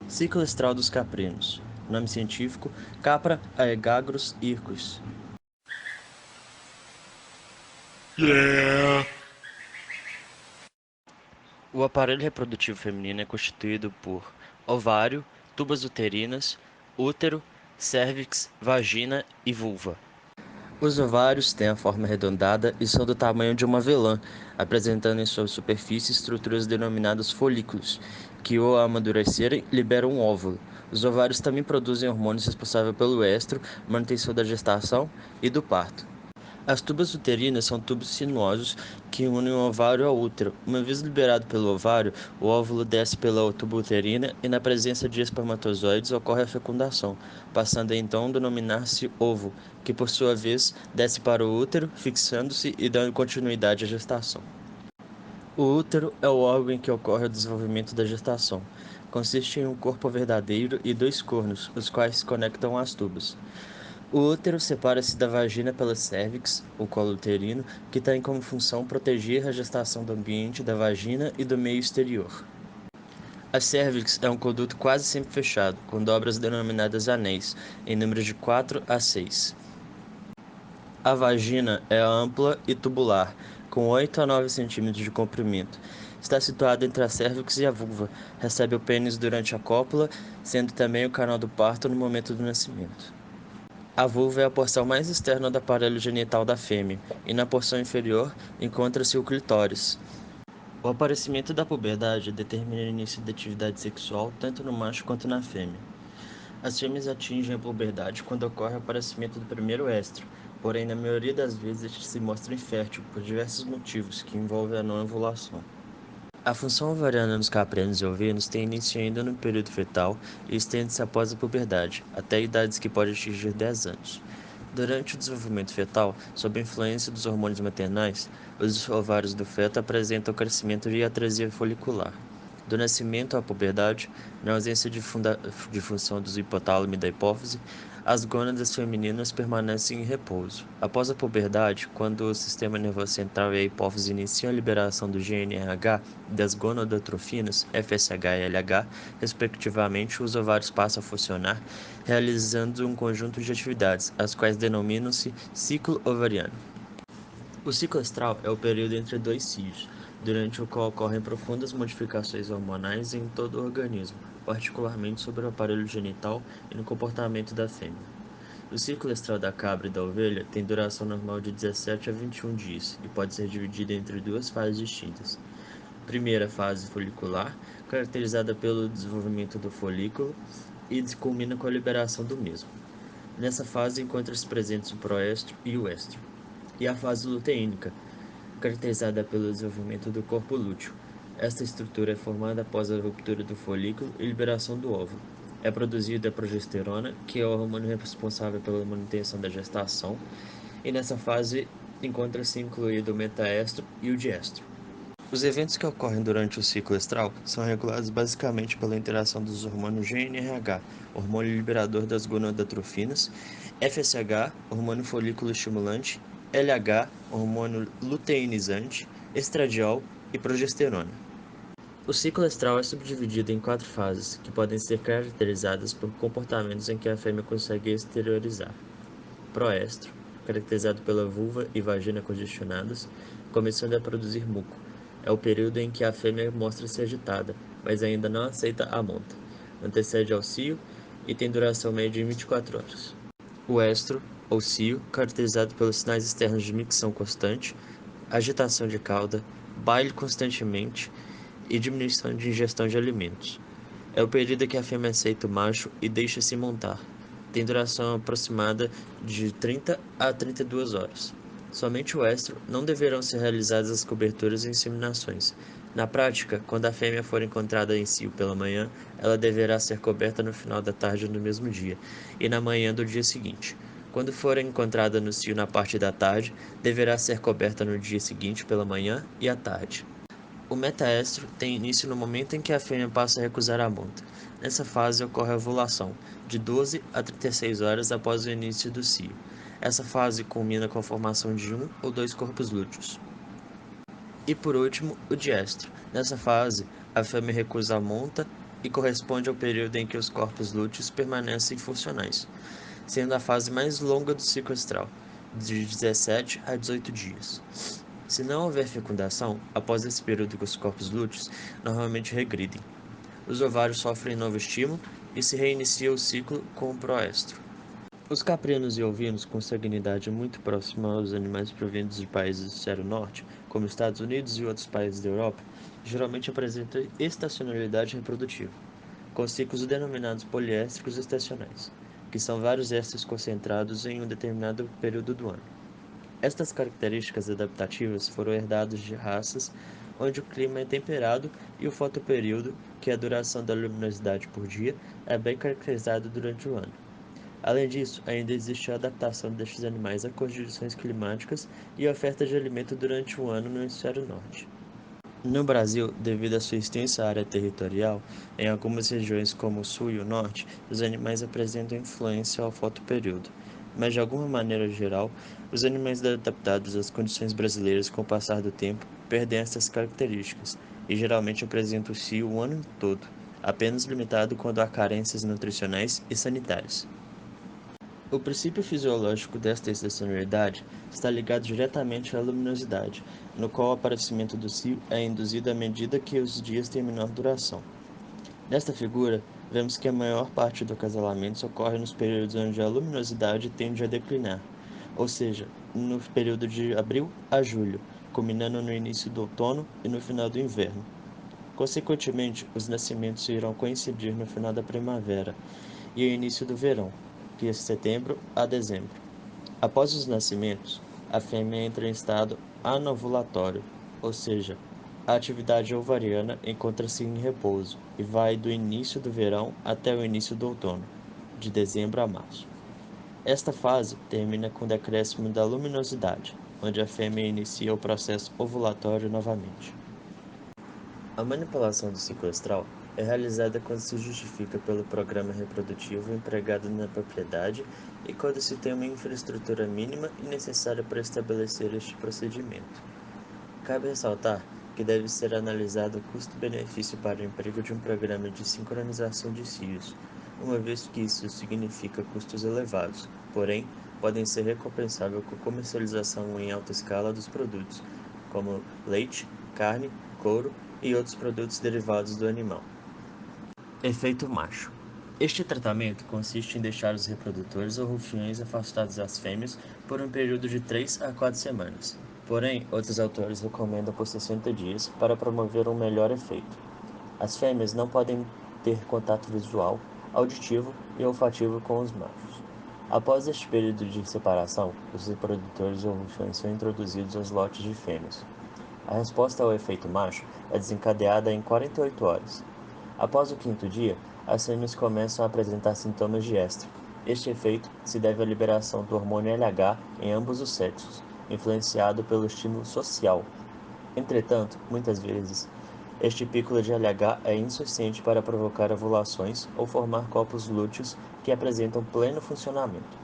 Ciclo estral dos caprinos. Nome científico: Capra aegagrus hircus. O aparelho reprodutivo feminino é constituído por ovário, tubas uterinas, útero, cérvix, vagina e vulva. Os ovários têm a forma arredondada e são do tamanho de uma avelã, apresentando em sua superfície estruturas denominadas folículos, que ao amadurecerem liberam um óvulo. Os ovários também produzem hormônios responsáveis pelo estro, manutenção da gestação e do parto. As tubas uterinas são tubos sinuosos que unem o ovário ao útero. Uma vez liberado pelo ovário, o óvulo desce pela tuba uterina e, na presença de espermatozoides, ocorre a fecundação, passando então a denominar-se ovo, que por sua vez desce para o útero, fixando-se e dando continuidade à gestação. O útero é o órgão em que ocorre o desenvolvimento da gestação. Consiste em um corpo verdadeiro e dois cornos, os quais se conectam às tubas. O útero separa-se da vagina pela cérvix, o colo uterino, que tem como função proteger a gestação do ambiente da vagina e do meio exterior. A cérvix é um conduto quase sempre fechado, com dobras denominadas anéis, em números de 4 a 6. A vagina é ampla e tubular, com 8 a 9 centímetros de comprimento. Está situada entre a cérvix e a vulva. Recebe o pênis durante a cópula, sendo também o canal do parto no momento do nascimento. A vulva é a porção mais externa do aparelho genital da fêmea, e na porção inferior encontra-se o clitóris. O aparecimento da puberdade determina o início da atividade sexual tanto no macho quanto na fêmea. As fêmeas atingem a puberdade quando ocorre o aparecimento do primeiro estro, porém na maioria das vezes este se mostra infértil por diversos motivos que envolvem a não ovulação. A função ovariana nos caprinos e ovinos tem início ainda no período fetal e estende-se após a puberdade, até idades que podem atingir 10 anos. Durante o desenvolvimento fetal, sob a influência dos hormônios maternais, os ovários do feto apresentam crescimento e atresia folicular. Do nascimento à puberdade, na ausência de função dos hipotálamo e da hipófise, as gônadas femininas permanecem em repouso. Após a puberdade, quando o sistema nervoso central e a hipófise iniciam a liberação do GnRH e das gonadotrofinas, FSH e LH, respectivamente, os ovários passam a funcionar, realizando um conjunto de atividades, as quais denominam-se ciclo ovariano. O ciclo estral é o período entre dois cios, durante o qual ocorrem profundas modificações hormonais em todo o organismo, particularmente sobre o aparelho genital e no comportamento da fêmea. O ciclo estral da cabra e da ovelha tem duração normal de 17 a 21 dias e pode ser dividido entre duas fases distintas. Primeira fase folicular, caracterizada pelo desenvolvimento do folículo e culmina com a liberação do mesmo. Nessa fase encontram-se presentes o proestro e o estro. E a fase luteínica, caracterizada pelo desenvolvimento do corpo lúteo. Esta estrutura é formada após a ruptura do folículo e liberação do óvulo. É produzida a progesterona, que é o hormônio responsável pela manutenção da gestação, e nessa fase encontra-se incluído o metaestro e o diestro. Os eventos que ocorrem durante o ciclo estral são regulados basicamente pela interação dos hormônios GnRH, hormônio liberador das gonadotrofinas, FSH, hormônio folículo estimulante, LH, hormônio luteinizante, estradiol e progesterona. O ciclo estral é subdividido em 4 fases, que podem ser caracterizadas por comportamentos em que a fêmea consegue exteriorizar. Proestro, caracterizado pela vulva e vagina congestionadas, começando a produzir muco. É o período em que a fêmea mostra-se agitada, mas ainda não aceita a monta. Antecede ao cio e tem duração média de 24 horas. O estro, ou cio, caracterizado pelos sinais externos de micção constante, agitação de cauda, baile constantemente e diminuição de ingestão de alimentos. É o período em que a fêmea aceita o macho e deixa-se montar. Tem duração aproximada de 30 a 32 horas. Somente o estro não deverão ser realizadas as coberturas e inseminações. Na prática, quando a fêmea for encontrada em cio pela manhã, ela deverá ser coberta no final da tarde do mesmo dia e na manhã do dia seguinte. Quando for encontrada no cio na parte da tarde, deverá ser coberta no dia seguinte pela manhã e à tarde. O metaestro tem início no momento em que a fêmea passa a recusar a monta. Nessa fase ocorre a ovulação, de 12 a 36 horas após o início do cio. Essa fase culmina com a formação de um ou dois corpos lúteos. E por último, o diestro. Nessa fase, a fêmea recusa a monta e corresponde ao período em que os corpos lúteos permanecem funcionais, sendo a fase mais longa do ciclo estral, de 17 a 18 dias. Se não houver fecundação, após esse período os corpos lúteos normalmente regridem. Os ovários sofrem novo estímulo e se reinicia o ciclo com o proestro. Os caprinos e ovinos com sanguinidade muito próxima aos animais provindos de países do hemisfério norte, como Estados Unidos e outros países da Europa, geralmente apresentam estacionalidade reprodutiva, com ciclos denominados poliéstricos estacionais, que são vários ésteres concentrados em um determinado período do ano. Estas características adaptativas foram herdadas de raças onde o clima é temperado e o fotoperíodo, que é a duração da luminosidade por dia, é bem caracterizado durante o ano. Além disso, ainda existe a adaptação destes animais a condições climáticas e a oferta de alimento durante o ano no hemisfério norte. No Brasil, devido à sua extensa área territorial, em algumas regiões como o sul e o norte, os animais apresentam influência ao fotoperíodo. Mas, de alguma maneira geral, os animais adaptados às condições brasileiras com o passar do tempo perdem essas características e geralmente apresentam cio o ano todo, apenas limitado quando há carências nutricionais e sanitárias. O princípio fisiológico desta estacionalidade está ligado diretamente à luminosidade, no qual o aparecimento do cio é induzido à medida que os dias têm menor duração. Nesta figura, vemos que a maior parte do acasalamento ocorre nos períodos onde a luminosidade tende a declinar, ou seja, no período de abril a julho, culminando no início do outono e no final do inverno. Consequentemente, os nascimentos irão coincidir no final da primavera e o início do verão, que é setembro a dezembro. Após os nascimentos, a fêmea entra em estado anovulatório, ou seja, a atividade ovariana encontra-se em repouso e vai do início do verão até o início do outono, de dezembro a março. Esta fase termina com o decréscimo da luminosidade, onde a fêmea inicia o processo ovulatório novamente. A manipulação do ciclo astral é realizada quando se justifica pelo programa reprodutivo empregado na propriedade e quando se tem uma infraestrutura mínima e necessária para estabelecer este procedimento. Cabe ressaltar que deve ser analisado o custo-benefício para o emprego de um programa de sincronização de cios, uma vez que isso significa custos elevados, porém, podem ser recompensável com a comercialização em alta escala dos produtos, como leite, carne, couro e outros produtos derivados do animal. Efeito macho. Este tratamento consiste em deixar os reprodutores ou rufiões afastados das fêmeas por um período de 3 a 4 semanas. Porém, outros autores recomendam por 60 dias para promover um melhor efeito. As fêmeas não podem ter contato visual, auditivo e olfativo com os machos. Após este período de separação, os reprodutores ou rufiões são introduzidos aos lotes de fêmeas. A resposta ao efeito macho é desencadeada em 48 horas. Após o quinto dia, as fêmeas começam a apresentar sintomas de estresse. Este efeito se deve à liberação do hormônio LH em ambos os sexos, influenciado pelo estímulo social. Entretanto, muitas vezes, este pico de LH é insuficiente para provocar ovulações ou formar copos lúteos que apresentam pleno funcionamento.